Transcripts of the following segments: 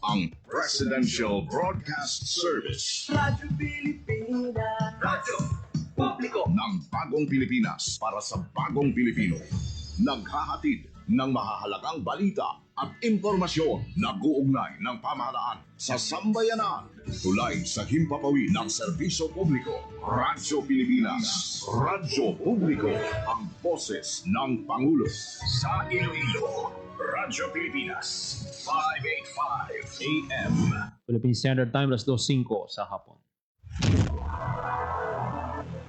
ang Presidential Broadcast Service. Radyo Pilipinas. Radyo Publiko ng Bagong Pilipinas para sa Bagong Pilipino. Naghahatid ng mahahalagang balita at impormasyon na guugnay ng pamahalaan sa sambayanan. Tulay sa himpapawid ng serbisyo publiko. Radyo Pilipinas. Radyo Publiko, ang boses ng Pangulo. Sa Iloilo, Radyo Pilipinas, 585 AM. Philippine Standard Time, 2:05 sa hapon.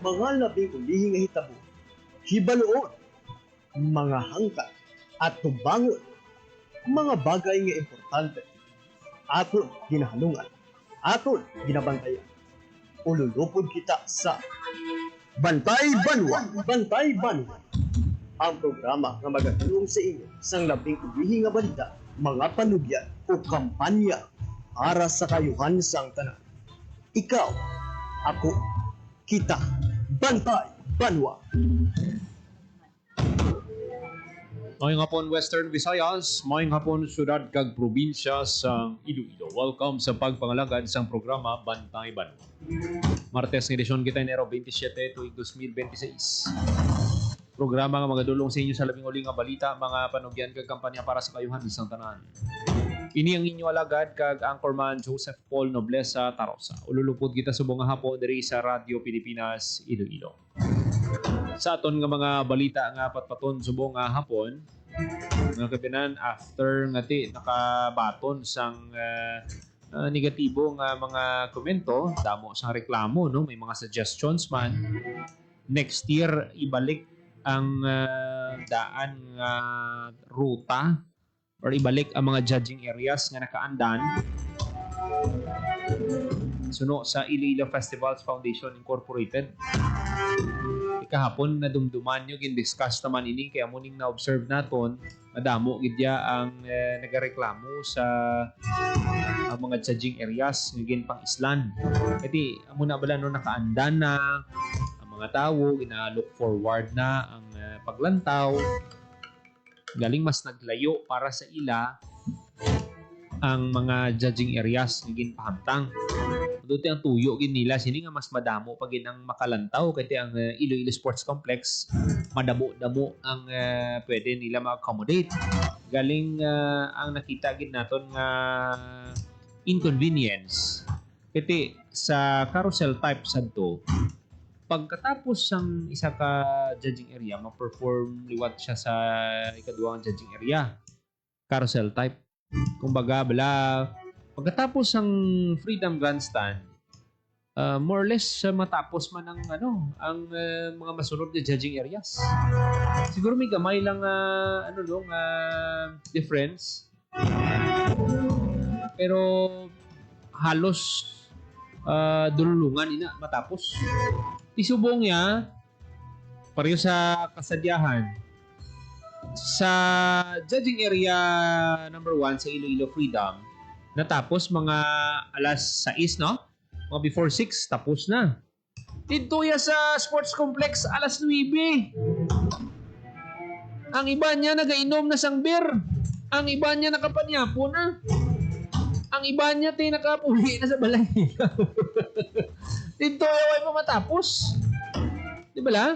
Mga labing ulihing nga hitabo, hibaluon, mga hangkat at tubangon, mga bagay nga importante, aton ginahalungan, aton ginabantayan. Ululupod kita sa Bantay Banwa, Bantay Banwa, ang programa nga magatulong sa inyo sang labing ulihing nga balita, mga panugyan o kampanya para sa kayuhan sang tanan. Ikaw, ako, kita, Bantay Banwa. Mayong hapon Western Visayas, mayong hapon syudad kag probinsya sa Iloilo. Welcome sa pagpangalagad sa programa Bantay Banwa. Martes ng edisyon kita Enero 27 tuig 2026. Programa nga magadulong sa inyo sa labing uli nga balita, mga panugyan kag kampanya para sa kayuhan sa tanan. Ini ang inyo alagad kag anchorman Joseph Paul Noblesa Tarosa. Ululupod kita subong nga hapon diri sa Radyo Pilipinas Iloilo. Sa aton nga mga balita nga patpaton subong nga hapon, nga kapinan after nga ti nakabaton sang negatibo nga mga komento, damo sang reklamo, no, may mga suggestions man. Next year ibalik ang daan nga ruta or ibalik ang mga judging areas nga nakaandan suno sa Iloilo Festivals Foundation Incorporated. Kahapon na dumduman nyo, gin-discuss naman ini, kaya muning na-observe naton, madamo gidya ang nagareklamo sa mga judging areas ngagin pang islan. Kasi amo na bala no nakaandan na ang mga tao, gina-look forward na ang paglantaw. Galing mas naglayo para sa ila ang mga judging areas ngagin pahamtang. Doon ang tuyo gin nila sini nga mas madamo pag ang makalantaw kaya ang Iloilo Sports Complex madamo-damo ang pwede nila ma-accommodate. Galing ang nakita gid naton nga inconvenience kaya sa carousel type sadto pagkatapos ng isa ka judging area ma-perform liwat siya sa ikaduhang judging area carousel type. Kumbaga bala pagkatapos ng Freedom Grandstand, more or less matapos man ang ang mga masunod na judging areas. Siguro may gamay lang difference. Pero halos dululungan ina matapos. Isubong niya pareho sa kasadyahan sa judging area number 1 sa Iloilo Freedom. Natapos mga alas 6, no? Mga before 6, tapos na. Dito ya sa sports complex, alas 9. Ang iba niya nagainom na sang beer. Ang iba niya nakapanyapo na. Ang iba niya tayo nakapuli na sa balay. Dito ay pa matapos. Di ba la?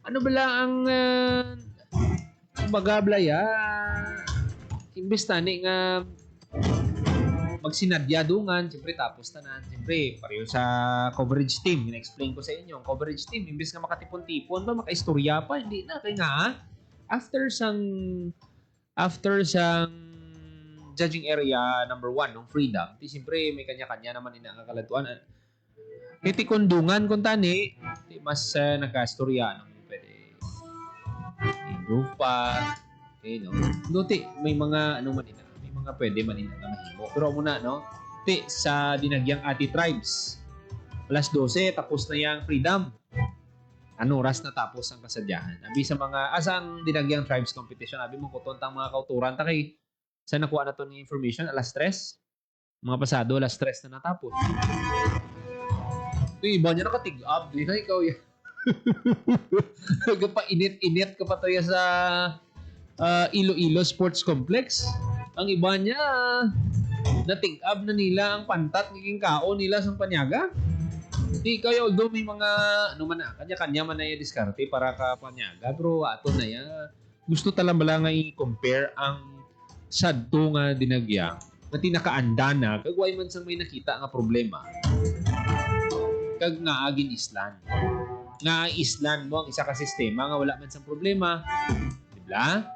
Ano ba la ang magablaya? Imbes tani nga magsinadyadugan, siyempre tapos tanan. Siyempre, pareho sa coverage team. Ina-explain ko sa inyo, ang coverage team, imbes nga makatipon-tipon ba, makaistorya pa, hindi na. Kaya nga, after sang judging area number 1 ng Freedom, siyempre may kanya-kanya naman inakakalatuan. Kiti kundungan kung tani, mas nagka-istorya ng pwede improve pa. Okay, no? Duti, may mga man ina. Mga pwede manina na mahimo. Pero muna, no? Sa dinagyang Ati Tribes. Alas 12, tapos na yung Freedom. Ano, oras na tapos ang kasadyahan. Abi sa mga, asang dinagyang Tribes competition, abi mo kutontang mga kauturan. Takay, saan nakuha na to ni information? Alas 3? Mga pasado, alas 3 na natapos. Ito, iba niya nakatig-up. Di na ikaw yan. Nagpa-init-init ka pa tayo sa Iloilo Sports Complex. Ang iba niya, nating-ab na nila ang pantat naging kaon nila sa panyaga. Di kayo, although may mga, ano man na, kanya-kanya man na yung diskarte para ka panyaga, pero ato na yan. Gusto talaga nga i-compare ang sadto nga dinagya na tinakaanda na, kagway man sang may nakita nga problema. Kag nga agin islan. Nga islan mo ang isa ka sistema nga wala man sang problema. Diba?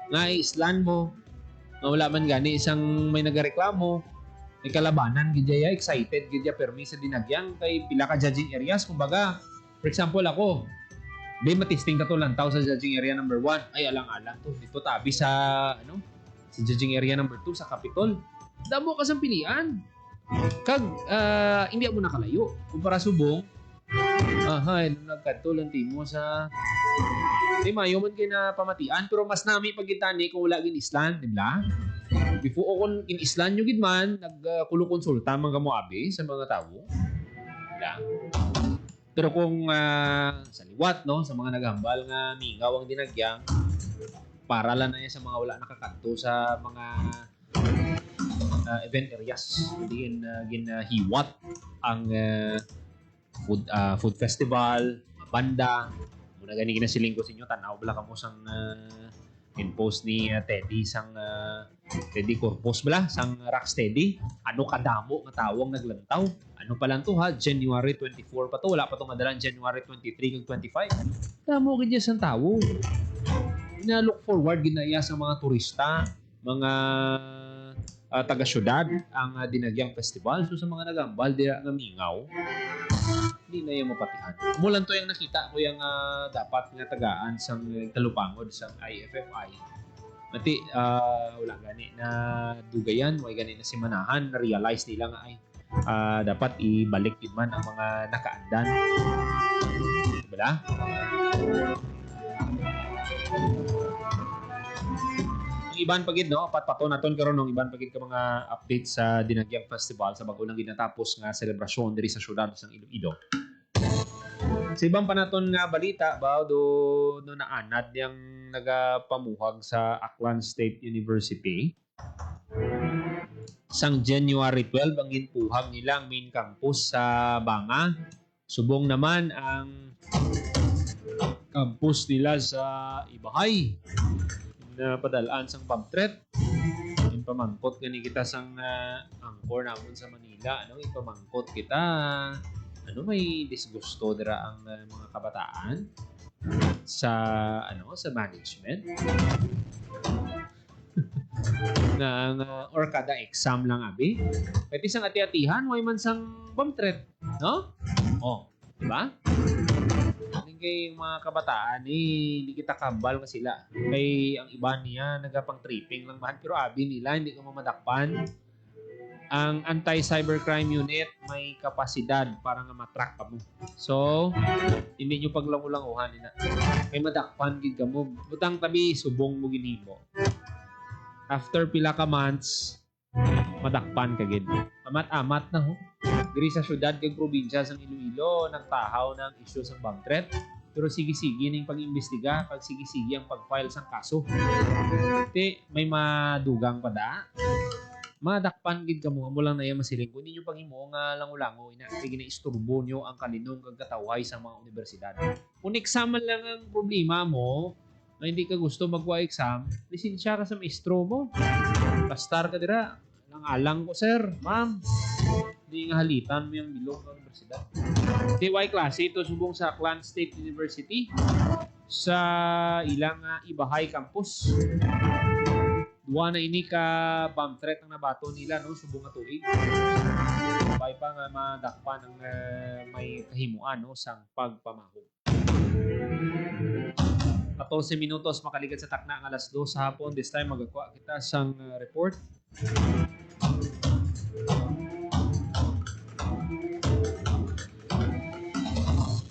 Nga islan mo nga wala man gani isang may nagareklamo, may kalabanan gidya excited gidya permi sa dinagyang kay pila ka judging areas. Kumbaga, for example ako, di matisting ka to lantaw sa judging area number 1. Ay alang-alang to dito tabi sa sa judging area number 2 sa Capitol. Damo ka sang pilian. Kag hindi mo nakalayo kumpara subong. Nagkadto lang timo sa di mayo man kay na pamatian pero mas nami pagitani kung wala gin islan, di ba? Before kon in islan nyo gid man nagkulo-konsulta man kamo abi sa mga tawo. Diba? Pero kung sa liwat no, sa mga naghambal nga mingaw ang dinagyang para lang na yan sa mga wala nakakanto sa mga event areas. Hindi ginahiwat ang food festival, banda. Muna gani ginasiling ko sa inyo, tanaw bala kamo sang in-post ni Teddy sang Teddy Corpus bala, sang Rocksteady. Ano kadamo nga tawong naglantaw. Ano pa lang to ha, January 24 pa to. Wala pa to madalang January 23 kag 25. Damo gid sang tawo. Ina-look forward ginaya sa mga turista, mga taga-syudad ang dinagyang festival. So sa mga nagambal dira nga mingaw, hindi na yung mapatihan. Mulan to yung nakita ko yung dapat nga tagaan sa talupangod sa IFFI. Mati, wala gani na dugayan, wala gani na simanahan, na-realize nila nga ay dapat ibalik din man ang mga nakaandan. Diba? Ang iban pagid no, patpato naton karon ng iban pagid ka mga update sa Dinagyang Festival sa bago lang ginatapos nga selebrasyon diri sa syudad sa Iloilo. Sa ibang pa naton nga balita ba do naanad yang nagapamuhag sa Aklan State University. Sang January 12 ang ginpuhag nilang main campus sa Banga. Subong naman ang campus nila sa Ibahay na padalaan sang pamtret. Yung pamangkot gani kita sang angkor namon sa Manila. Ipamangkot kita. May disgusto dira ang mga kabataan sa sa management. Or kada exam lang abi. Pwede sang ati-atihan, way man sang pamtret, no? Di ba? Kay mga kabataan hindi kita kambal nga sila. Kay ang iba niya nagapang tripping lang man pero abi nila hindi ka mamadakpan. Ang anti-cybercrime unit may kapasidad para nga matrack ka mo. So, hindi nyo paglangulanguhan nila. May madakpan gid ka mo. Butang tabi, subong mo ginimo. After pila ka months, madakpan ka gid. Amat-amat na ho. Diri sa syudad kag probinsya sa Iloilo, nagtahaw ng issue sa bank threat. Pero sige-sige ning pag-imbestiga, pag sige-sige ang pag-file sang kaso. May madugang pa da. Madakpan gid kamo amo lang na iya masiling kun ninyo panghimo nga langulango ina kay ginaisturbo nyo ang kalinong kag katawhay sa mga universidad. Kung exam lang ang problema mo, na hindi ka gusto magwa exam, lisensya ka sa maestro mo. Pastar ka dira. Nang alang ko sir, ma'am. Hindi nga halitan mo yung bilog ng universidad. TY klase ito subong sa Aklan State University sa ilang Ibahay campus. Duwa na ini ka bomb threat ang nabato nila no subong nga tuig. Bay pa nga madakpan ang may kahimuan no sang pagpamahog. 14 minutos makaligat sa takna ang 2:00 sa hapon. This time magkuha kita sang report.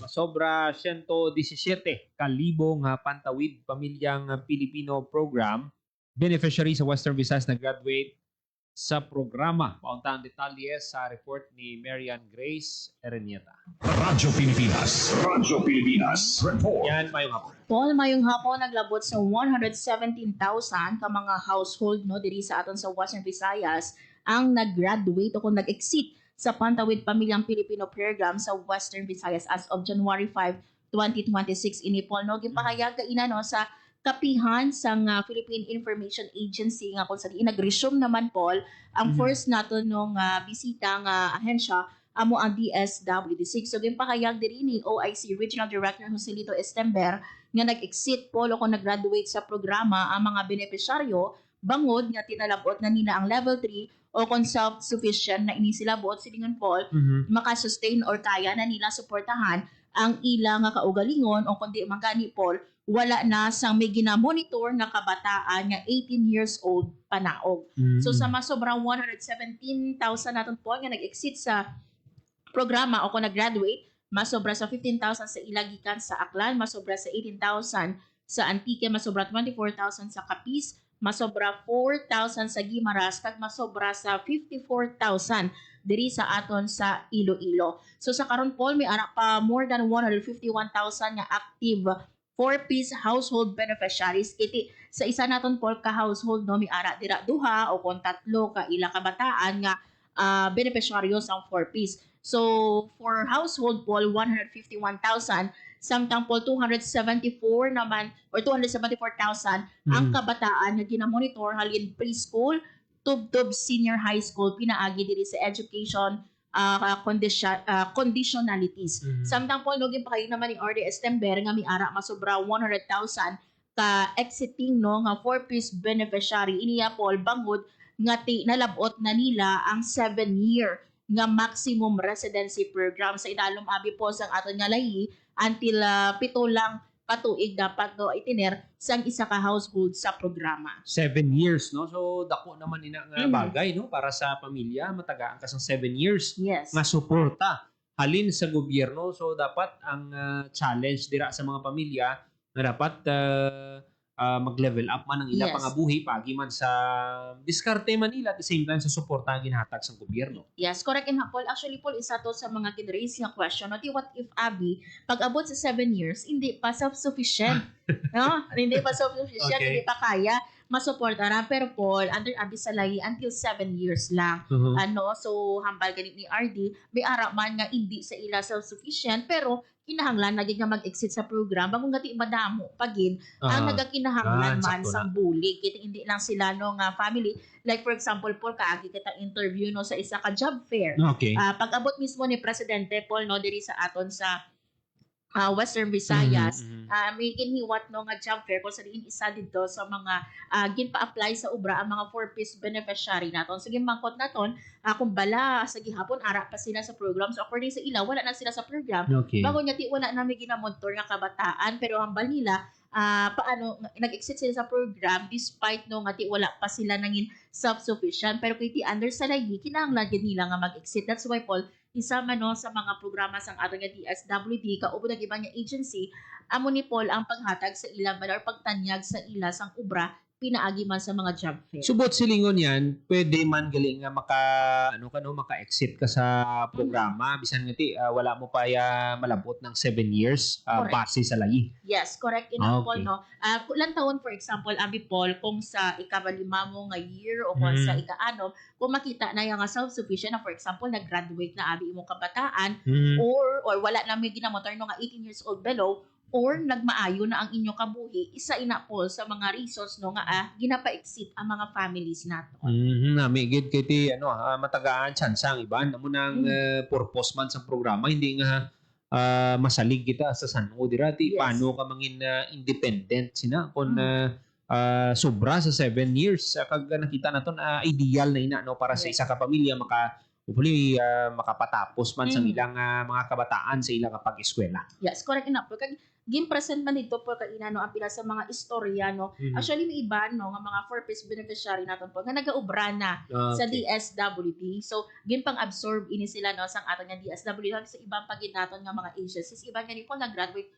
Sobra 117 kalibong pantawid pamilyang Pilipino program beneficiary sa Western Visayas na graduate sa programa. Paunta ang detalye sa report ni Marian Grace Erenieta. Radyo Pilipinas. Radyo Pilipinas. Report. Yan, mayong hapon. Paul, mayong hapon naglabot sa 117,000 ka mga household no diri sa aton sa Western Visayas ang nag-graduate o kung nag-exit sa Pantawid Pamilyang Pilipino Program sa Western Visayas as of January 5, 2026 ini Paul no gipahayag kaina no sa kapihan sa Philippine Information Agency nga kung saan nag-resume naman Paul ang first nato nung bisita nga ahensya amo ang DSWD6. So gipahayag diri ni OIC Regional Director Joselito Estember nga nag-exit Paul o kung nag-graduate sa programa ang mga benepisyaryo bangod nga tinalabot na nila ang level 3 o kung self-sufficient na inisilabot silingon Paul makasustain or kaya na nila suportahan ang ilang nga kaugalingon o kundi mangani Paul wala na sang may ginamonitor nga kabataan nga 18 years old panaog. So sa mas sobrang 117,000 naton Paul nga nag-exit sa programa o kung nag-graduate, mas sobra sa 15,000 sa Ilagikan sa Aklan, mas sobra sa 18,000 sa Antique, mas sobra 24,000 sa Capiz, mas sobra 4,000 sa Guimaras, kag mas sobra sa 54,000 diri sa aton sa Iloilo. So sa karon Paul may ara pa more than 151,000 nga active 4-piece household beneficiaries kiti sa isa naton Paul ka household no may ara dira duha o kung tatlo ka ila kabataan nga beneficiaryo sa 4-piece. So for household Paul 151,000 samtang Paul 274 naman or 274,000 ang kabataan nga ginamonitor halin preschool tub senior high school pinaagi diri sa education conditionalities. Samtang Paul login pa kayo naman ni RD Estember nga miara masobra 100,000 ka exiting no nga 4-piece beneficiary iniya Paul bangod nga nalabot na nila ang 7-year nga maximum residency program sa idalom abi po sang aton nga lahi until 7 lang katuig dapat no itiner sang isa ka household sa programa. 7 years, no? So, dako naman ina nga bagay, no? Para sa pamilya, matagaan ka sang 7 years Yes. nga suporta halin sa gobyerno. So, dapat ang challenge dira sa mga pamilya na dapat mag-level up man ang ila Yes. pangabuhi pagi man sa diskarte Manila at the same time sa suporta ang ginhatag sa gobyerno. Yes, correct in Paul. Actually, Paul, isa to sa mga kinraise nga question. What if, Abby, pag abot sa 7 years, hindi pa self-sufficient? No? Hindi pa self-sufficient, Okay. hindi pa kaya masuportaran. Pero Paul, under Abby Salay, until 7 years lang. So, hambal ganit ni RD, may ara man nga hindi sa ila self-sufficient, pero kinahanglan naging nga mag-exit sa program bago nga ti madamo pagin ang nagakinahanglan man sakto sa bulig kita hindi lang sila no nga family like for example Paul kaagi kita interview no sa isa ka job fair Okay. pag abot mismo ni presidente Paul no diri sa aton sa Western Visayas may ginhiwat no nga job fair kung sa diin isa dito sa mga ginpa-apply sa ubra ang mga 4-piece beneficiary naton sige mangkot naton kung bala sa gihapon ara pa sila sa program so according sa ila wala na sila sa program Okay. bago niya ti wala na may ginamonitor nga kabataan pero hambal nila paano nag-exit sila sa program despite no nga ti wala pa sila nangin self-sufficient pero kay ti under sa lagi kinahanglan gid nila nga mag-exit that's why Paul isa man no sa mga programa sang ato nga DSWD kauban ng ibang agency amo ni Paul ang paghatag sa ila or pagtanyag sa ila sang ubra pinaagi man sa mga job fair. Subot silingon yan, pwede man galing nga maka-exit ka sa programa bisan nga ti wala mo pa malabot ng 7 years Correct. base sa lahi. Yes, correct in Okay. Paul no. Kulang taon for example abi Paul kung sa ika-5 mo nga year o kung sa ika-6 kung makita na yung self-sufficient na for example nag-graduate na abi imong kabataan or wala na may ginamotor no nga 18 years old below or nagmaayo na ang inyo kabuhi isa ina Paul sa mga reasons no nga ginapa-exit ang mga families nato. Nami gid kay ti matagaan chance ang iban amo nang purpose man sa programa hindi nga masalig kita sa San-O dira ti Yes. paano ka mangin independent sina kun sobra sa 7 years kag nakita naton ideal na ina no para sa Yes. isa ka pamilya hopefully makapatapos man sa ilang mga kabataan sa ilang pag-eskwela. Yes, correct enough. Kag gin-present man dito po kaina no ang pila sa mga istorya no. Actually may iba no nga mga 4-piece beneficiary naton po nga nagaubra na sa DSWD. So ginpang-absorb ini sila no sang aton nga DSWD sa ibang pagid naton nga mga agencies. Iban gani po nag-graduate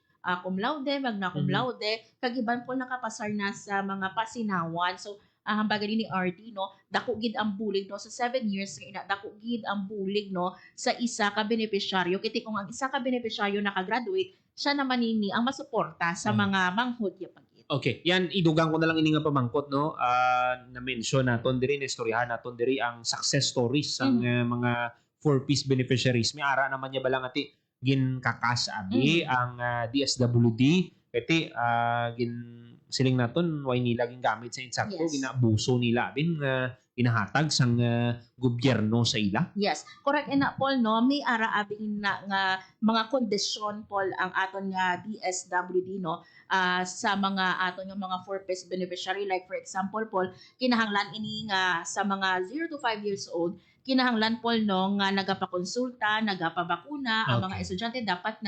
cum laude, magna cum laude, kag iban po nakapasar na sa mga pasinawan. So hambaga ni RT no dako gid ang bulig no sa 7 years nga ina dako gid ang bulig no sa isa ka beneficiaryo kiti kung ang isa ka beneficiaryo nakagraduate siya naman nini ang masuporta sa mga manghod ya pagit. Okay, yan idugang ko na lang ini nga pamangkot no. Na mention naton diri na istoryahan naton diri ang success stories sang mga four-piece beneficiaries. May ara naman niya balang ati gin kakas abi ang DSWD iti gin siling naton way nila gin gamit sa insakto Yes. ginabuso nila bin ginahatag sang gobyerno sa ila. Yes, correct na Paul no, may ara abing na nga mga kondisyon Paul ang aton nga DSWD no sa mga aton nga mga four-piece beneficiary like for example Paul kinahanglan ini nga sa mga 0 to 5 years old kinahanglan Paul no nga nagapakonsulta, nagapabakuna ang mga Okay. estudyante dapat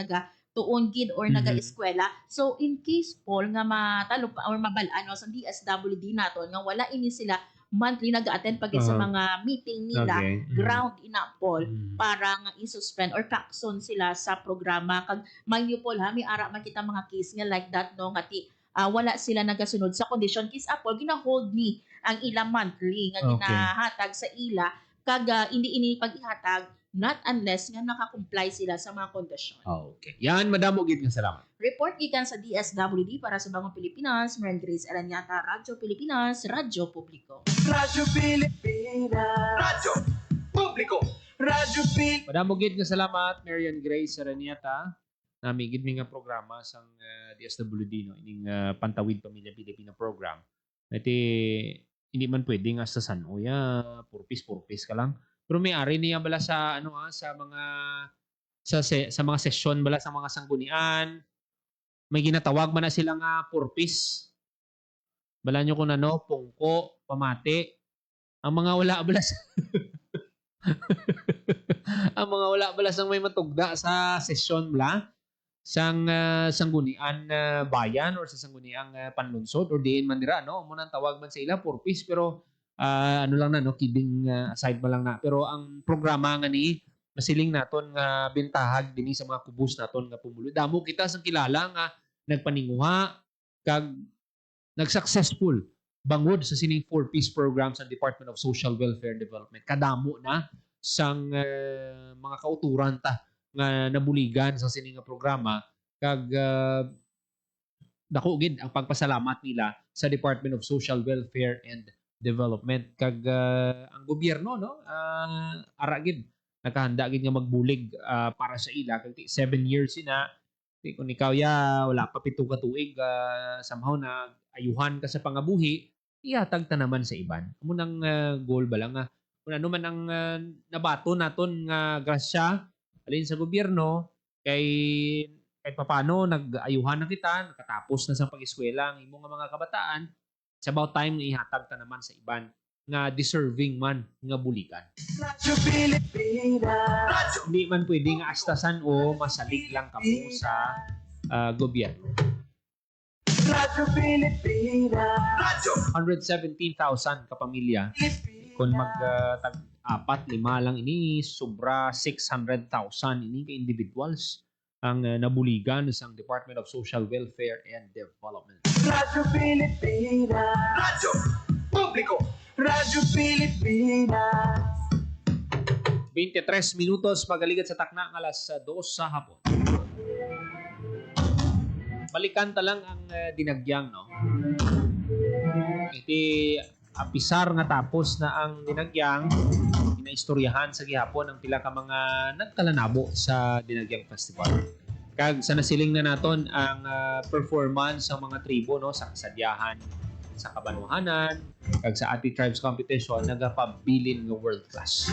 tuon gid or naga-eskwela. So in case Paul nga matalo pa or mabalaan no, sa DSWD naton nga wala ini sila monthly nag-attend pag sa mga meeting nila Okay. ground ina Paul Mm. para nga i-suspend or kakson sila sa programa kag mind you Paul ha may ara man kita mga case nga like that no nga wala sila nagasunod sa condition case Apple gina-hold ni ang ila monthly nga Okay. ginahatag sa ila kag hindi ini pag-ihatag not unless nga naka-comply sila sa mga kondisyon. Okay. Yan madamo gid nga salamat. Report gikan sa DSWD para sa Bagong Pilipinas, Maren Grace Aranyata, Radyo Pilipinas, Radyo Publiko. Radyo Pilipinas. Radyo Publiko. Radyo Pilipinas. Madamo gid nga salamat Marian Grace Araniata. Nami gid mi nga programa sang DSWD no ining Pantawid Pamilya Pilipino program. Iti hindi man pwede nga sa Sanoya, purpis ka lang. Pero may ari niya bala sa sa mga sa mga session bala sa mga sanggunian. May ginatawag man na sila nga purpis. Bala nyo kung pungko, pamati. Ang mga wala bala sa ang mga wala bala sang may matugda sa session bala sang sanggunian bayan or sa sangguniang panlunsod or diin man dira no mo nang tawag man sa ila purpose pero ano lang na no kidding aside ba lang na pero ang programa nga ni masiling naton nga bintahag dinhi sa mga kubos naton nga pumulo damo kita sang kilala nga nagpaninguha kag nagsuccessful bangod sa sining four-piece program sa Department of Social Welfare and Development kadamo na sang mga kauturan ta nga nabuligan sa sining nga programa kag dako gid ang pagpasalamat nila sa Department of Social Welfare and Development kag ang gobyerno no ara gid nakahanda gid nga magbulig para sa ila kag 7 years ina kung ikaw wala pa 7 ka tuig somehow na ayuhan ka sa pangabuhi ihatag ta naman sa iban amo nang goal ba lang nga kung ano man ang nabato naton nga grasya alin sa gobyerno kay kahit papano nag-ayuhan na kita nakatapos na sa pag-eskwela ang imong mga kabataan it's about time nga ihatag ta naman sa iban nga deserving man nga bulikan. Radyo Pilipinas. Hindi man pwede nga astasan o masalig lang kamo sa gobyerno. Radyo Pilipinas. 117,000 kapamilya kung mag apat, lima lang ini sobra 600,000 ini ka individuals ang nabuligan sa Department of Social Welfare and Development. Radyo Pilipinas. Radyo Publiko. Radyo Pilipinas. 23 minutos pagaligid sa takna ng alas 2 sa hapon. Balikan ta lang ang dinagyang no. Iti apisar nga tapos na ang dinagyang inaistoryahan sa gihapon ang pila ka mga nagkalanabo sa Dinagyang Festival. Kag sa nasiling na naton ang performance sa mga tribo no sa kasadyahan sa kabanuhanan kag sa Ati Tribes Competition nagapabilin nga world class.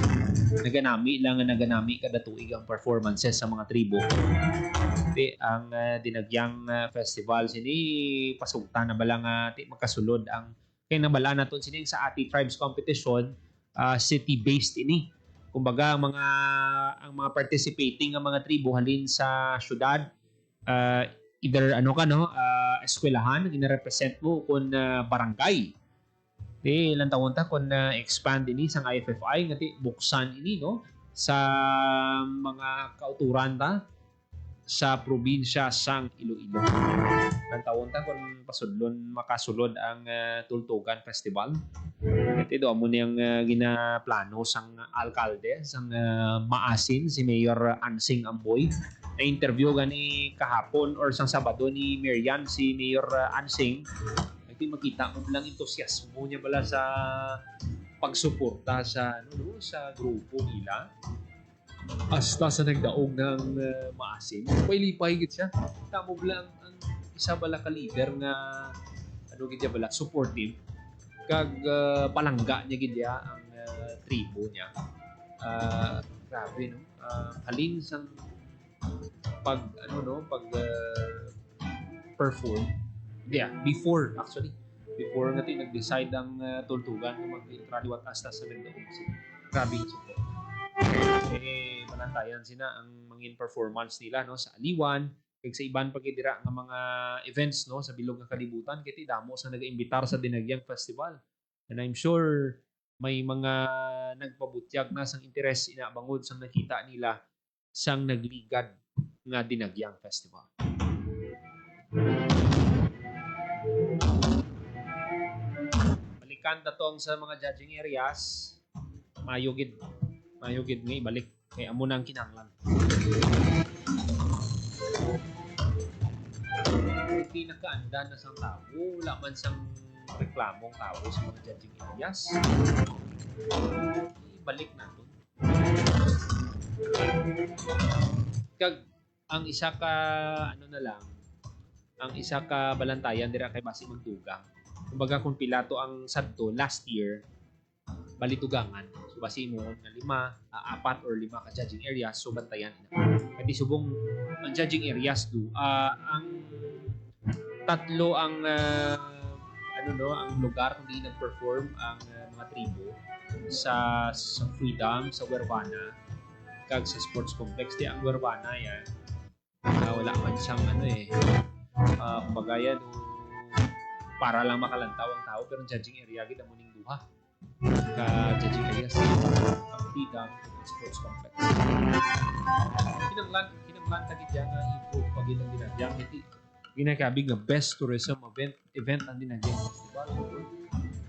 Naganami kada tuig ang performances sa mga tribo. Di ang Dinagyang Festival sini pasugtan na bala nga ti magkasulod ang kay nabala naton sini sa Ati Tribes Competition city-based ini. Kumbaga ang mga participating nga mga tribo halin sa syudad either eskwelahan gina-represent mo kun barangay. Di ilang taon ta kun expand ini sang IFFI nga ti buksan ini no sa mga kauturan ta sa probinsya sang Iloilo. Ang taon ta kung pasudlon makasulod ang Tultugan Festival. Ito mo niyang ginaplano sang alkalde sang Maasin si Mayor Ansing Amboy. Na interview gani kahapon or sang Sabado ni Merian si Mayor Ansing. Ito makita mo lang entusiasmo niya bala sa pagsuporta sa sa grupo nila. Hasta sa nagdaog ng Maasin. Lipay gid siya. Tamo lang ang isa bala ka leader nga gid bala supportive kag palangga niya gid ang tribo niya. Grabe no. Halin sang pag perform. Before nga nag-decide ang Tultugan na mag-intraliwat hasta sa nagdaog sila. Grabe yung support. Manantayan sila ang mangin performance nila sa Aliwan kag sa iban pagidira nga mga events sa bilog nga kalibutan kiti damo sa nag-imbitar sa Dinagyang Festival. And I'm sure may mga nagpabutyag na sang interes inabangod sang nakita nila sang nagligad nga Dinagyang Festival. Balikan tatong sa mga judging areas, mayugid nga ibalik kay amo nang kinahanglan. Hindi nakaanda na sang tao, wala man sang reklamong tao sa mga judging areas. Ibalik natin. Kag ang isa ka ang isa ka balantayan dira kay basi magdugang. Kumbaga kung pilato ang sadto last year, balitugangan. So basi mo nga 4 or 5 ka judging areas so bantayan ina. Kadi subong ang judging areas ang tatlo ang ang lugar kung di nag-perform ang mga tribo sa Freedom, sa Guervana, kag sa Sports Complex. Di ang Guervana yan, wala man siyang kumbaga yan, para lang makalantaw ang tao, pero judging area gid amo ning duha ka judging areas ang Freedom ug Sports Complex. Kinanglan ta gid nga improve pag ilang dinagyang ginakabig nga best tourism event ang Dinagyang Festival.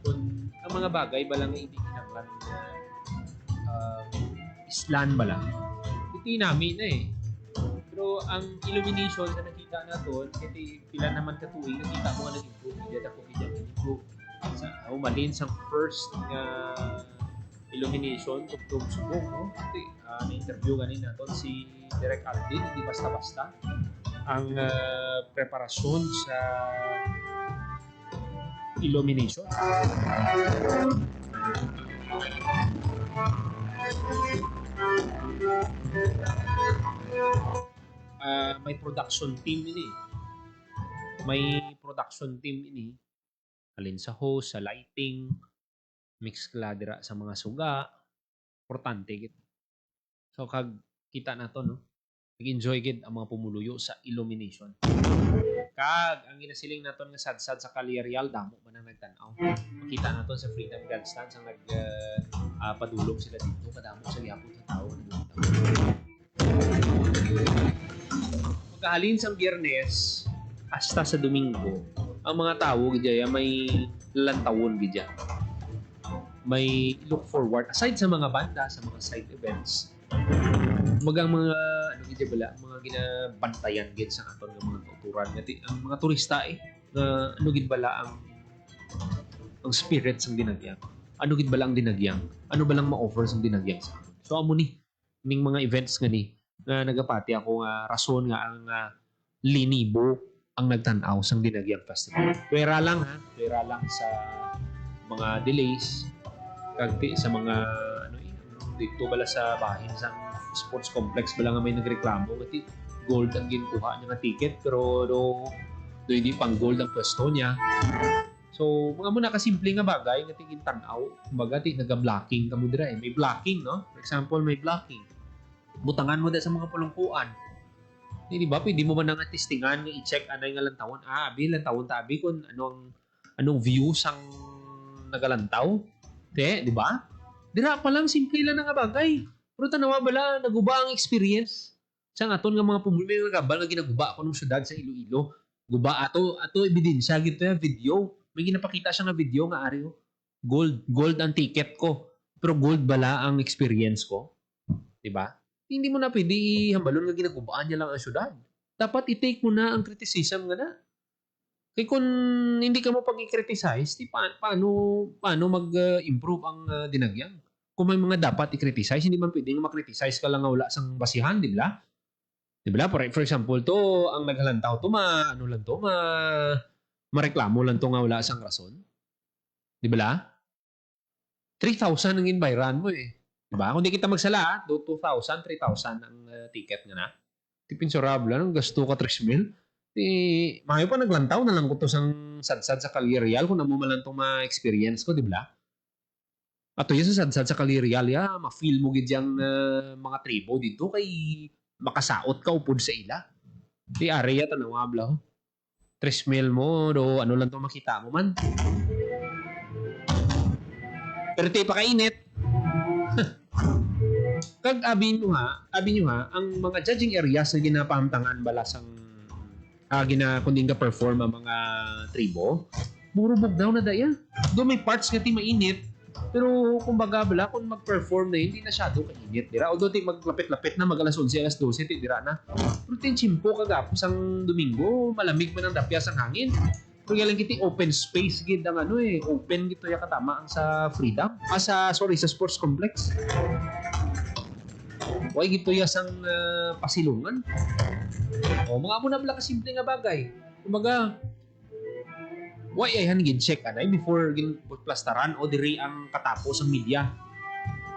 Kung ang mga bagay balang hindi kinanglan islan ba lang iti namin pero ang illumination sa nakita naton kasi pila naman katuig nakita mo nga nag-improve dito ako nag-improve sa umalin sa first illumination tugtog subok kasi na-interview ganin naton si Direk Aldin hindi basta-basta ang preparasyon sa illumination. May production team ini. Alin sa host, sa lighting, mix kladira sa mga suga. Importante gid. So kag kita nato nag-enjoy gid ang mga pumuluyo sa illumination. Kag ang ginasiling naton nga sad-sad sa Calerial damo man ang nagtan-aw. Makita naton sa Freedom Grandstand sang padulog sila dito kadamo sa gihapon sa tawo Pagkahalin sa Biyernes hasta sa Domingo, ang mga tao gidya may lantawon gidya. May look forward aside sa mga banda, sa mga side events. Magang mga mga ginabantayan gid sa aton nga mga tuturan ang mga turista nga gid bala ang spirit sang Dinagyang. Ano gid bala ang Dinagyang? Ano balang ma-offer sang Dinagyang sa aton? So amo ning mga events nga nagapati ako nga rason nga ang linibo ang nagtan-aw sang Dinagyang Festival. Pwera lang sa mga delays kag sa mga dito bala sa bahin sang Sports Complex bala nga may nagreklamo ngati gold ang ginkuha niya nga ticket pero do hindi pang gold ang pwesto niya. So mga muna kasimple nga bagay nga tingin tan-aw kumbaga naga-blocking kamo dira may blocking for example may blocking butangan mo da sa mga pulungkuan di ba pwede mo man nga testingan nga i-check anay nga lantawon lantawon tabi kung anong view sang nagalantaw di ba dira pa lang simple lang nga bagay pero tanawa bala naguba ang experience Sa aton nga mga pumuli nga gabal nga ginaguba ako ng syudad sa Iloilo. Guba ato ebidensya gito ya video. May ginapakita siya nga video nga ari oh. Gold ang ticket ko. Pero gold bala ang experience ko. 'Di ba? Hindi mo na pwede hambalon nga ginagubaan niya lang ang syudad. Dapat i-take mo na ang criticism nga na. Kaya kung hindi ka mo pag-i-criticize, di paano mag-improve ang dinagyang? Kung may mga dapat i-criticize, hindi man pwede nga makriticize ka lang nga wala sang basihan, di ba? Di ba? For example, to, ang naghalantaw to, mareklamo lang to nga wala sang rason. Di ba? 3,000 ang inbayran mo eh. Di ba? Kung di kita magsala, 2,000, 3,000 ang ticket nga na. Tipinsurable, ang gasto ka 3,000. Mayo pa naglantaw na lang ko to sang sadsad sa Calirial kung namo man lang tong ma-experience ko, di ba? Ato yun sa sadsad sa Calirial, ma-feel mo gid yang mga tribo dito kay makasaot ka upod sa ila. Di area tanaw abla ho. 3,000 mo do ano lang to makita mo man. Pero ti pa kainit. Kag abi nyo ha, ang mga judging areas na ginapahamtangan bala sang kunding perform ang mga tribo, puro bugnaw na daya. Doon may parts nga ti mainit, pero kumbaga bala kung mag-perform na hindi na syado kainit, dira. Although ti maglapit-lapit na mag alas 11, alas 12, ti dira na. Pero tin chimpo kagapos ang Domingo, malamig man ang dapyas ang hangin. Pero galing kiti open space gid ang open gito ya katama ang sa Freedom. Sa sports complex. Why gito ya sang pasilungan. Mga amo na bala ka simple nga bagay. Kumbaga, why ay hanigin check anay before plastaran o diri ang katapos ang media.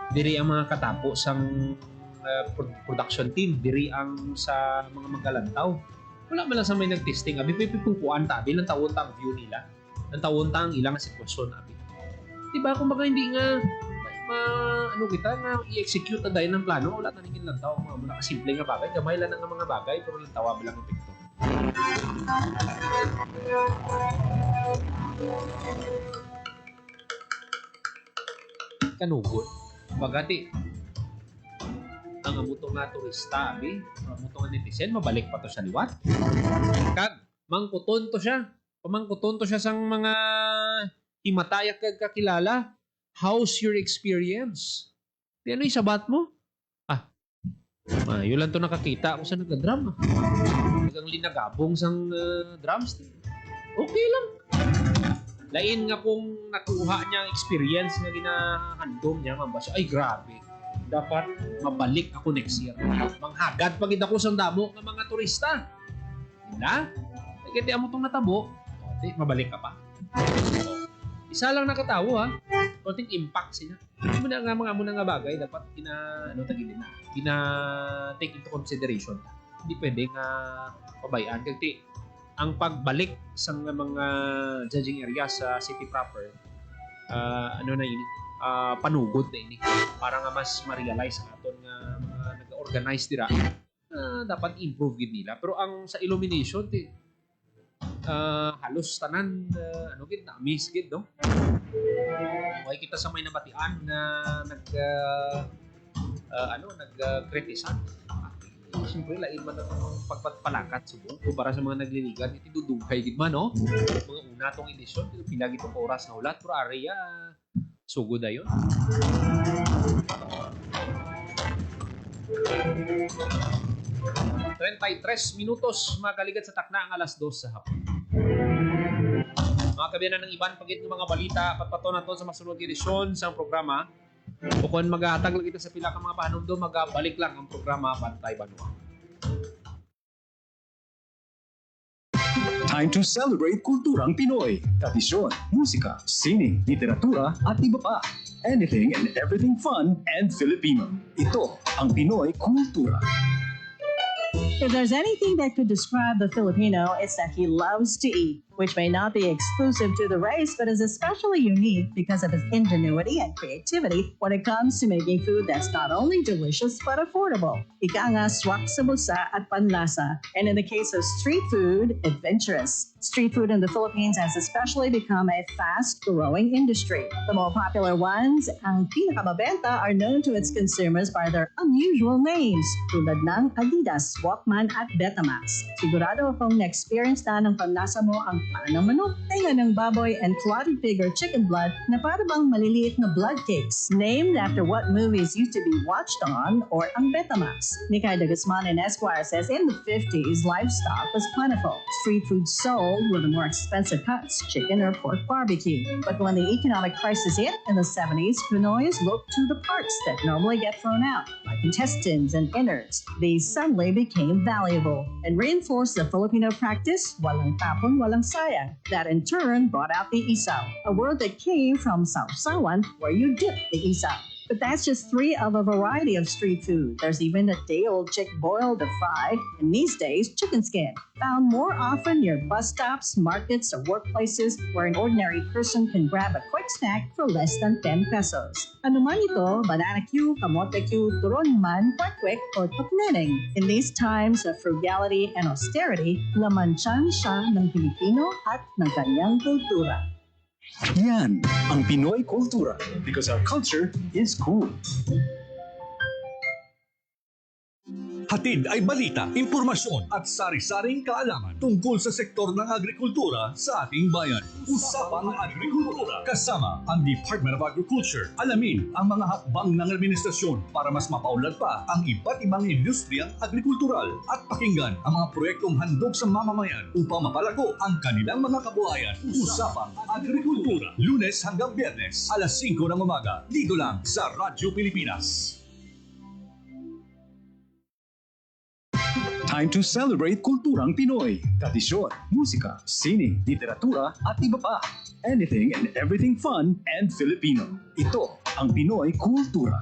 Diri ang mga katapos ang production team, diri ang sa mga magalantaw. Wala man lang sa may nag-testing. Abi pipipungkuan ta, abi lang tawon ta ang view nila. Ang tawon ta ang ilang sitwasyon abi. Diba kumbaga hindi nga kita nga i-execute na dahil ng plano, wala na naging lantaw mga muna kasimple nga bagay, gamay lang ang mga bagay pero lantawa bilang epekto. Kanugod bagati ang amutong nga turista abi, amutong nga netizen mabalik pa to sa liwat kag mangkuton to siya sang mga himatayak kag kakilala. How's your experience? Di ano yung sabat mo? Yun lang to nakakita ako sa nagka-drum. Nagang linagabong sang drums. Okay lang. Lain nga kung nakuha niya ang experience na ginahandom niya, mabasa, ay grabe. Dapat mabalik ako next year. Manghagad pagid ako sa damo ng mga turista. Diba? Kaya mo itong natabo, mabalik ka pa. Isa lang nakatawo ha. Konting impact siya. Muna nga bagay dapat take into consideration. Hindi pwede nga pabayaan kasi ang pagbalik sa mga judging area sa city proper panugod na ini para nga mas ma-realize ang aton nga mga nag-organize dira dapat improve gid nila. Pero ang sa illumination halos tanan na miss gid no. Way kita sa may nabatian na nag-criticize. Siyempre lain man ang pagpapalakat subong para sa mga nagliligan iti dudughay gid man no. Mga una tong edisyon pila gid tong oras na ulat pero area sugod ayon. Tres minutos makaligat sa takna ang alas 2 sa hapon. Mga kabiyanan ng iban pagit ng mga balita patpato naton sa masunod edisyon sa programa. O kung maghatag lang ito sa pila ka mga panundo, magbalik lang ang programa Bantay Banwa. Time to celebrate kulturang Pinoy. Tradisyon, musika, sining, literatura, at iba pa. Anything and everything fun and Filipino. Ito ang Pinoy Kultura. If there's anything that could describe the Filipino, it's that he loves to eat. which may not be exclusive to the race but is especially unique because of its ingenuity and creativity when it comes to making food that's not only delicious but affordable. Ika nga, swak sa bulsa at panlasa. And in the case of street food, adventurous. Street food in the Philippines has especially become a fast-growing industry. The more popular ones, ang pinakamabenta, are known to its consumers by their unusual names, tulad ng Adidas, Walkman at Betamax. Sigurado akong na-experience na ng panlasa mo ang paa ng manok, tenga ng baboy, and clotted pig or chicken blood na para bang maliliit na blood cakes, named after what movies used to be watched on, or ang Betamax. Nikay de Guzman in Esquire says in the 50s, livestock was plentiful. Street food sold were the more expensive cuts, chicken or pork barbecue. But when the economic crisis hit in the 70s, Pinoys looked to the parts that normally get thrown out, like intestines and innards. These suddenly became valuable and reinforced the Filipino practice, walang tapon, walang sayang. That in turn brought out the isaw, a word that came from sausawan, where you dip the isaw. But that's just three of a variety of street food. There's even a day-old chick boiled or fried, and these days, chicken skin, found more often near bus stops, markets, or workplaces where an ordinary person can grab a quick snack for less than 10 pesos. Ano man ito, banana cue, kamote cue, turon man, kwek-kwek, or tukneneng. In these times of frugality and austerity, laman tiyan siya ng Pilipino at ng kanyang kultura. Yan ang Pinoy kultura because our culture is cool. Hatid ay balita, impormasyon at sari-saring kaalaman tungkol sa sektor ng agrikultura sa ating bayan. Usapang Agrikultura kasama ang Department of Agriculture. Alamin ang mga hakbang ng administrasyon para mas mapaunlad pa ang iba't ibang industriyang agrikultural at pakinggan ang mga proyektong handog sa mamamayan upang mapalago ang kanilang mga kabuhayan. Usapang Agrikultura, Lunes hanggang Biyernes, alas 5 ng umaga, dito lang sa Radyo Pilipinas. Time to celebrate kulturang Pinoy. Tradisyon, musika, sining, literatura at iba pa. Anything and everything fun and Filipino. Ito ang Pinoy kultura.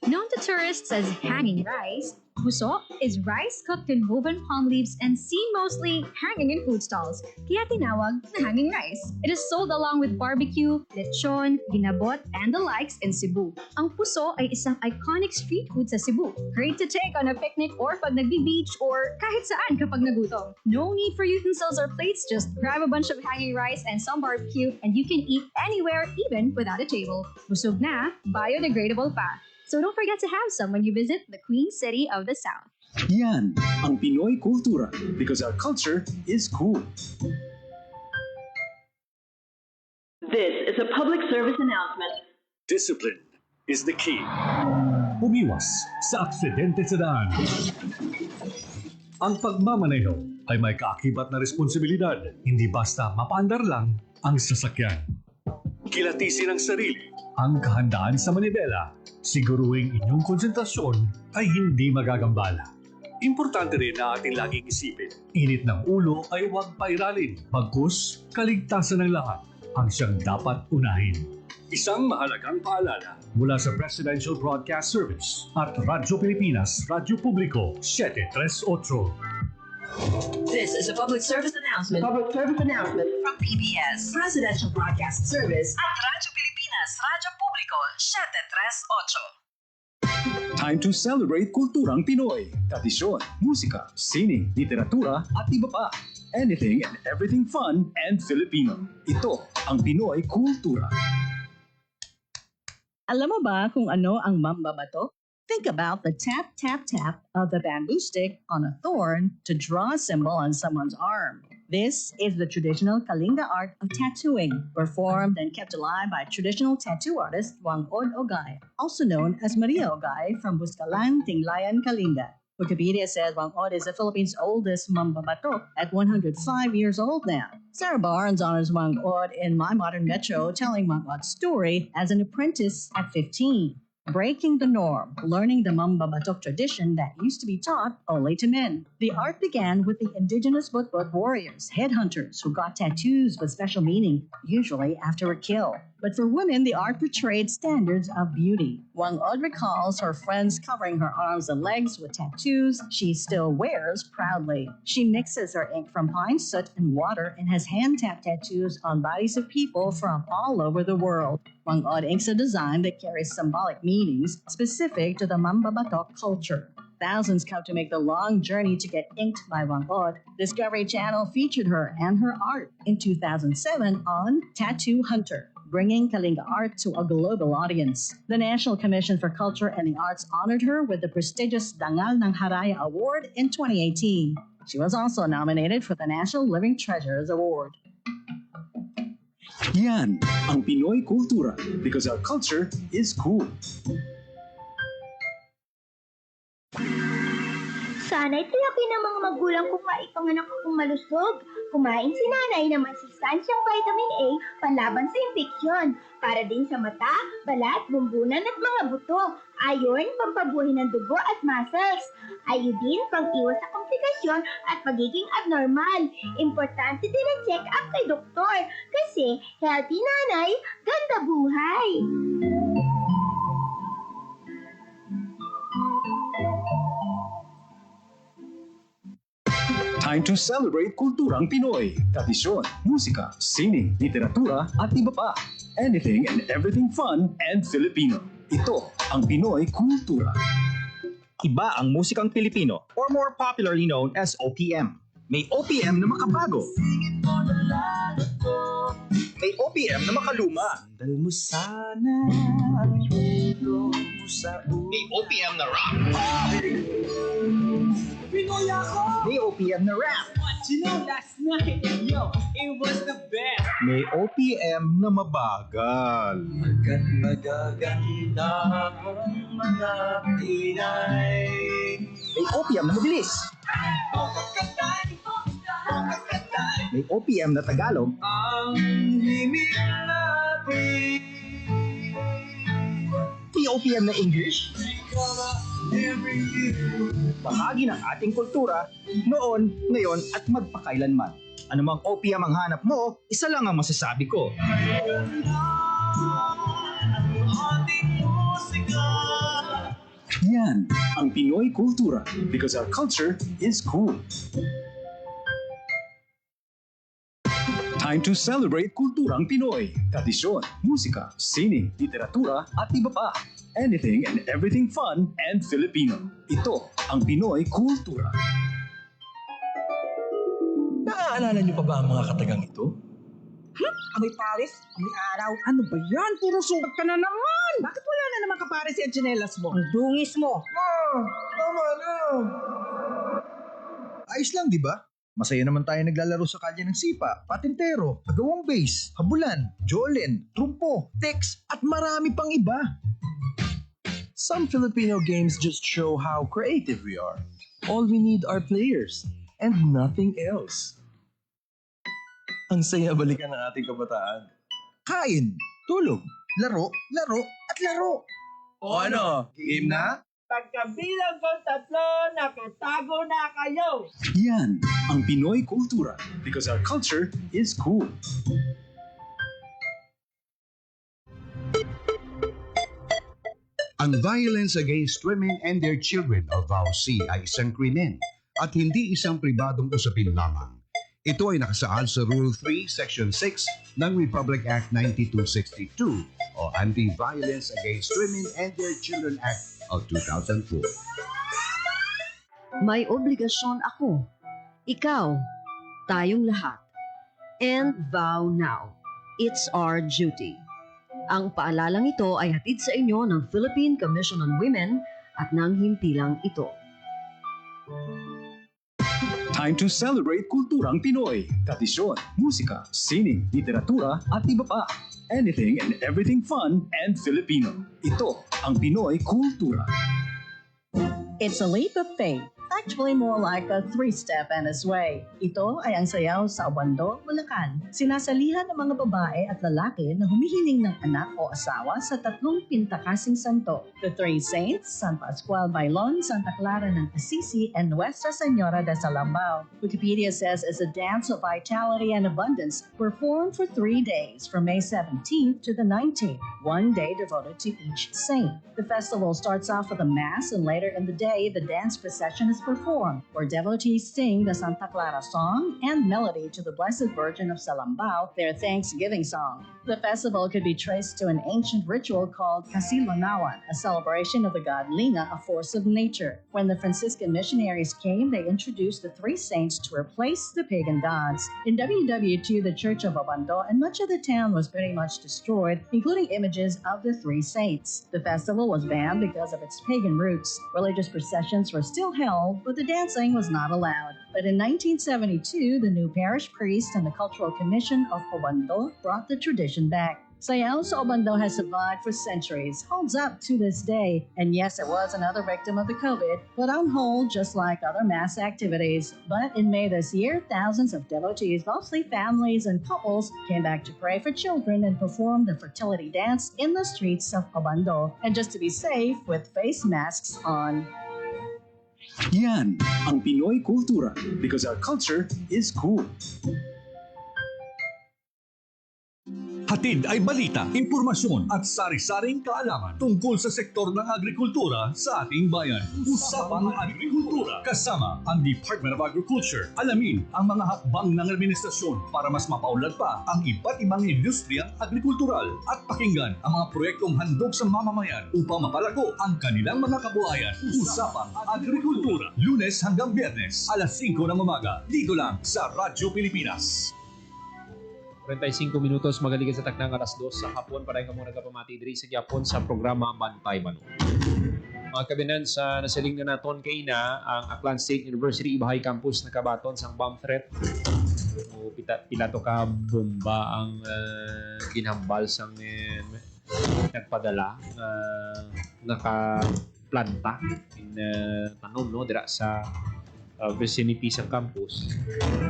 Known to tourists as hanging rice, puso is rice cooked in woven palm leaves and seen mostly hanging in food stalls, kaya tinawag na hanging rice. It is sold along with barbecue, lechon, ginabot, and the likes in Cebu. Ang puso ay isang iconic street food sa Cebu. Great to take on a picnic or pag nagbi-beach or kahit saan kapag nagutom. No need for utensils or plates, just grab a bunch of hanging rice and some barbecue and you can eat anywhere, even without a table. Busog na, biodegradable pa. So don't forget to have some when you visit the Queen City of the South. Yan ang Pinoy kultura because our culture is cool. This is a public service announcement. Discipline is the key. Umiwas sa aksidente sa daan. Ang pagmamaneho ay may kaakibat na responsibilidad, hindi basta mapaandar lang ang sasakyan. Kilatisin ang sarili, ang kahandaan sa manibela, siguruhing inyong konsentrasyon ay hindi magagambala. Importante rin na ating laging isipin, init ng ulo ay huwag pairalin, bagkus kaligtasan ng lahat ang siyang dapat unahin. Isang mahalagang paalala mula sa Presidential Broadcast Service at Radyo Pilipinas, Radyo Publiko, 738. This is a public service announcement. Public service announcement From PBS, Presidential Broadcast Service at Radyo Pilipinas, Radyo Publiko, 738. Time to celebrate kulturang Pinoy. Tradisyon, musika, sining, literatura at iba pa. Anything and everything fun and Filipino. Ito ang Pinoy kultura. Alam mo ba kung ano ang mambabato? Think about the tap, tap, tap of the bamboo stick on a thorn to draw a symbol on someone's arm. This is the traditional Kalinga art of tattooing, performed and kept alive by traditional tattoo artist Wangod Ogay, also known as Maria Ogay from Buscalan, Tinglayan, Kalinga. Wikipedia says Wangod is the Philippines' oldest mambabato at 105 years old now. Sarah Barnes honors Wangod in My Modern Metro, telling Wangod's story as an apprentice at 15. Breaking the norm, learning the mambabatok tradition that used to be taught only to men. The art began with the indigenous Butbut warriors, headhunters who got tattoos with special meaning, usually after a kill. But for women, the art portrayed standards of beauty. Wang Od recalls her friends covering her arms and legs with tattoos she still wears proudly. She mixes her ink from pine soot and water and has hand-tapped tattoos on bodies of people from all over the world. Wang Od inks a design that carries symbolic meanings specific to the Mambabatok culture. Thousands come to make the long journey to get inked by Wang Od. Discovery Channel featured her and her art in 2007 on Tattoo Hunter, bringing Kalinga art to a global audience. The National Commission for Culture and the Arts honored her with the prestigious Dangal ng Haraya Award in 2018. She was also nominated for the National Living Treasures Award. Yan ang Pinoy kultura because our culture is cool. Sana'y tiyakin ng mga magulang kung maipanganak akong malusog. Kumain si nanay ng masustansyang vitamin A panlaban sa impeksyon. Para din sa mata, balat, bumbunan at mga buto. Iron, pampabuhay ng dugo at muscles. Iodine, pang-iwas sa komplikasyon at pagiging abnormal. Importante din ang check-up kay doktor. Kasi healthy nanay, ganda buhay. Time to celebrate kulturang Pinoy. Tradisyon, musika, sining, literatura at iba pa. Anything and everything fun and Filipino. Ito ang Pinoy kultura. Iba ang musikang Pilipino or more popularly known as OPM. May OPM na makabago. May OPM na makaluma. May OPM na rock. May OPM na rap. You know, last night, yo, it was the best. May OPM na mabagal. Magaganda ang mga Pinay. May OPM na mabilis. May OPM na Tagalog. Ang himig natin. May OPM na English. Bahagi ng ating kultura, noon, ngayon at magpakailanman. Anumang OPM ang hanap mo, isa lang ang masasabi ko. Yan ang Pinoy kultura because our culture is cool. Time to celebrate kulturang Pinoy. Tradisyon, musika, sining, literatura at iba pa. Anything and everything fun and Filipino. Ito ang Pinoy kultura. Naaalala niyo pa ba ang mga katagang ito? Amoy pares, amoy araw. Ano ba yan? Puro sugat ka na naman. Bakit wala na naman kapares yung tsinelas mo? Ang dungis mo. Tama na. Ayos lang, di ba? Masaya naman tayo naglalaro sa kalye ng sipa, patintero, agawang base, habulan, jolen, trumpo, text, at marami pang iba. Some Filipino games just show how creative we are. All we need are players and nothing else. Ang saya balikan ng ating kabataan. Kain, tulog, laro, laro, at laro. O ano, game na? Pagkabilang ko 3, nakatago na kayo. Yan ang Pinoy kultura because our culture is cool. Ang violence against women and their children o VAUC ay isang krimen at hindi isang pribadong usapin lamang. Ito ay nakasaad sa Rule 3, Section 6 ng Republic Act 9262 o Anti-Violence Against Women and Their Children Act of 2004. May obligasyon ako, ikaw, tayong lahat. And vow now. It's our duty. Ang paalalang ito ay hatid sa inyo ng Philippine Commission on Women at ng himpilang ito. Time to celebrate kulturang Pinoy. Tradisyon, musika, sining, literatura at iba pa. Anything and everything fun and Filipino. Ito ang Pinoy kultura. It's a leap of faith. actually more like a three-step and a sway. Ito ay ang sayaw sa Obando, Bulacan. Sinasalihan ng mga babae at lalaki na humihiling ng anak o asawa sa tatlong pintakasing santo. The Three Saints, San Pascual Bailon, Santa Clara ng Assisi, and Nuestra Senora de Salambao. Wikipedia says it's a dance of vitality and abundance performed for 3 days from May 17th to the 19th, one day devoted to each saint. The festival starts off with a mass, and later in the day, the dance procession is performed, where devotees sing the Santa Clara song and melody to the Blessed Virgin of Salambao, their Thanksgiving song. The festival could be traced to an ancient ritual called Kasilonawan, a celebration of the god Lina, a force of nature. When the Franciscan missionaries came, they introduced the three saints to replace the pagan gods. In WW2, the Church of Obando and much of the town was pretty much destroyed, including images of the three saints. The festival was banned because of its pagan roots. Religious processions were still held, but the dancing was not allowed. But in 1972, the new parish priest and the Cultural Commission of Obando brought the tradition back. Sayaw sa Obando has survived for centuries, holds up to this day, and yes, it was another victim of the COVID, put on hold just like other mass activities. But in May this year, thousands of devotees, mostly families and couples, came back to pray for children and perform the fertility dance in the streets of Obando, and just to be safe, with face masks on. Yan ang Pinoy kultura because our culture is cool. Hatid ay balita, impormasyon at sari-saring kaalaman tungkol sa sektor ng agrikultura sa ating bayan. Usapang Agrikultura kasama ang Department of Agriculture. Alamin ang mga hakbang ng administrasyon para mas mapaunlad pa ang iba't ibang industriyang agrikultural at pakinggan ang mga proyektong handog sa mamamayan upang mapalago ang kanilang mga kabuhayan. Usapang Agrikultura, Lunes hanggang Biyernes, alas 5 ng umaga, dito lang sa Radyo Pilipinas. 45 minutos magaling sa taknang alas 2 sa hapon para ka muna kapamati diri sa Japon sa programa Bantay Bano. Mga kabinan sa nasiling na naton kay na ang Aklan State University Ibahay Campus na kabaton sang bomb threat. O pilato ka bomba ang ginhambal sang nagpadala nakaplanta in tanom no dira sa vicinity sa campus.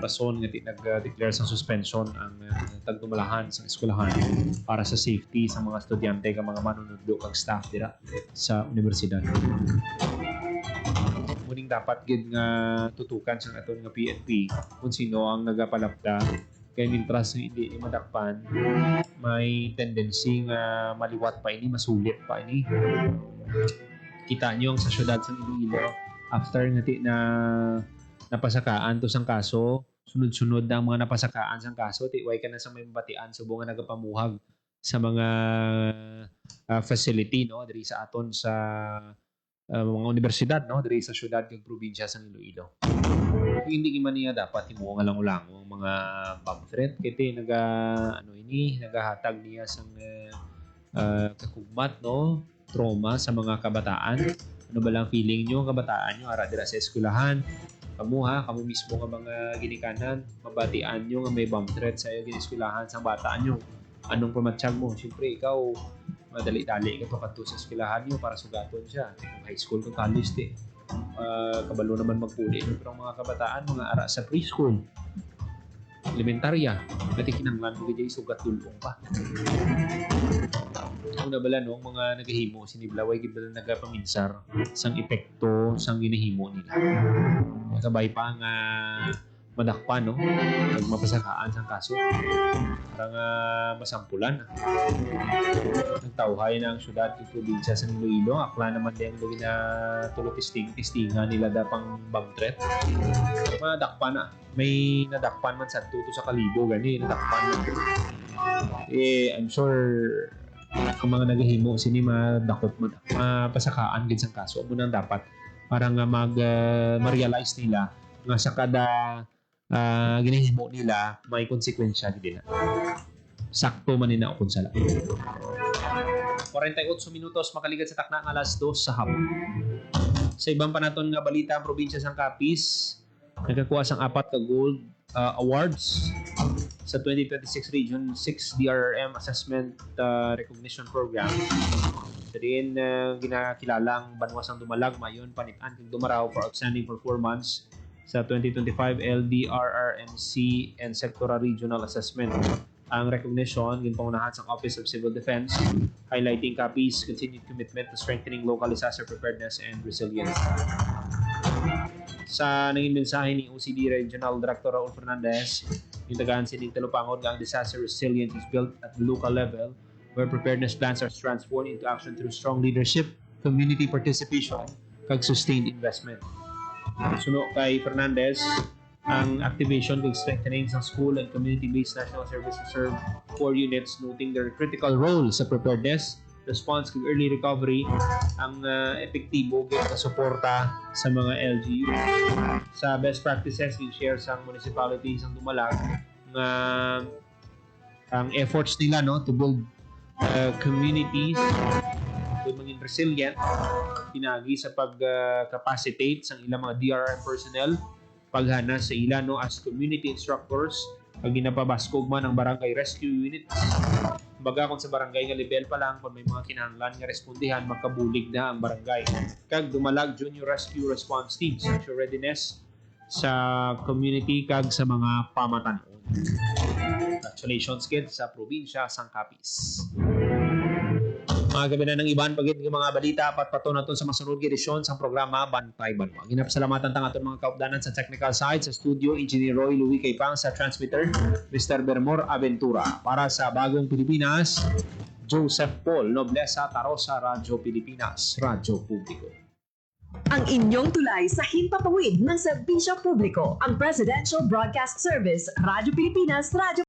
Rason nga nag-declare sa suspension ang tagdumalahan sa eskwelahan para sa safety sa mga estudyante kag mga manunudlo kag staff dira sa universidad. Muning dapat gid nga tutukan sa aton nga PNP kung sino ang nagapalapda kay mintras nga hindi madakpan may tendency nga maliwat pa ini, masulit pa ini. Kita nyo ang sa syudad sa Iloilo after ngati na napasakaan to sang kaso, sunod-sunod ang mga napasakaan sang kaso, tiway ka na sa may batian subo nga nagapamuhag sa mga facility no diri sa aton sa mga universidad no diri sa syudad kag probinsya sa Iloilo. Hindi man niya dapat himo nga lang ang mga bomb threat kay nagahatag niya sang kakugmat no trauma sa mga kabataan. Ano ba lang feeling nyo, kabataan nyo, ara dira sa eskwelahan, kamu mismo nga mga ginikanan, mabatian nyo nga may bomb threat sa iyo gineskwelahan sa bataan nyo. Anong pamatsyag mo? Siyempre, ikaw, madali-dali ka to sa eskwelahan nyo para sugaton siya. Kung high school, kung college, kabalo naman magpuli. Pero mga kabataan, mga ara sa preschool, elementarya, pati kinanglan mo gaya sugat dulong pa. Una bala no, mga nagahimo siniblaway gid bala nagapaminsar sang epekto sang ginahimo nila. Sabay pa nga madakpan no, nagmapasakaan sang kaso. Para nga masampulan. Nagtawhay na ang syudad ng probinsya sa Iloilo. Akla naman din ang na tulo testingan nila dapang bomb threat. Madakpan na. May nadakpan man sa tuto sa Kalibo gani nadakpan na. I'm sure kung mga naghihimo sini madakop mo mapasakaan gid sang kaso mo nang dapat para nga ma-realize nila nga sa kada ginahimo nila may konsekwensya gid na. Sakto man nina ukon sala. 48 minutos makaligat sa takna nga alas 2 sa hapon. Sa ibang panaton nga balita ang probinsya sang Capiz nagkakuha sang 4 ka gold awards sa 2026 Region 6 DRRM Assessment Recognition Program. Rin ginakilalang Banwasang Dumalag mayon panitan kang dumaraw for outstanding performance sa 2025 LDRRMC and Sectoral Regional Assessment. Ang recognition ginpangunahan sa Office of Civil Defense, highlighting CAPI's continued commitment to strengthening local disaster preparedness and resilience. Sa naging mensahe ni OCD Regional Director Raul Fernandez, yung tagaan sining Talupangod nga ang disaster resilience is built at the local level where preparedness plans are transformed into action through strong leadership, community participation, kag sustained investment. Suno kay Fernandez, ang activation kag strengthening sa school and community-based National Service Reserve Corps units, noting their critical role sa preparedness, response kag early recovery, ang epektibo kag suporta sa mga LGU. Sa best practices i-share sa municipalities ang Dumalag nga ang efforts nila to build communities to maging resilient, pinagi sa pag-capacitate sa ilang mga DRR personnel, paghana sa ila as community instructors, pag ginapabaskog man ang barangay rescue units. Baga kung sa barangay nga level pa lang, kung may mga kinahanglan nga respondihan, makabulig na ang barangay. Kag Dumalag Junior Rescue Response Teams, ensure readiness sa community kag sa mga pamatanon. Congratulations kids sa probinsya sang Capiz. Mga gabi na ng iban pagit ng mga balita patpato naton sa masunod nga edisyon sa programa Bantay Banwa. Ginapasalamatan tang aton mga kaupdanan sa technical side sa studio, Engineer Roy Louie Kaypang, sa transmitter Mr. Bermor Aventura. Para sa Bagong Pilipinas, Joseph Paul Noblesa Tarosa, Radyo Pilipinas, Radyo Publiko. Ang inyong tulay sa himpapawid ng serbisyo publiko, ang Presidential Broadcast Service, Radyo Pilipinas, Radyo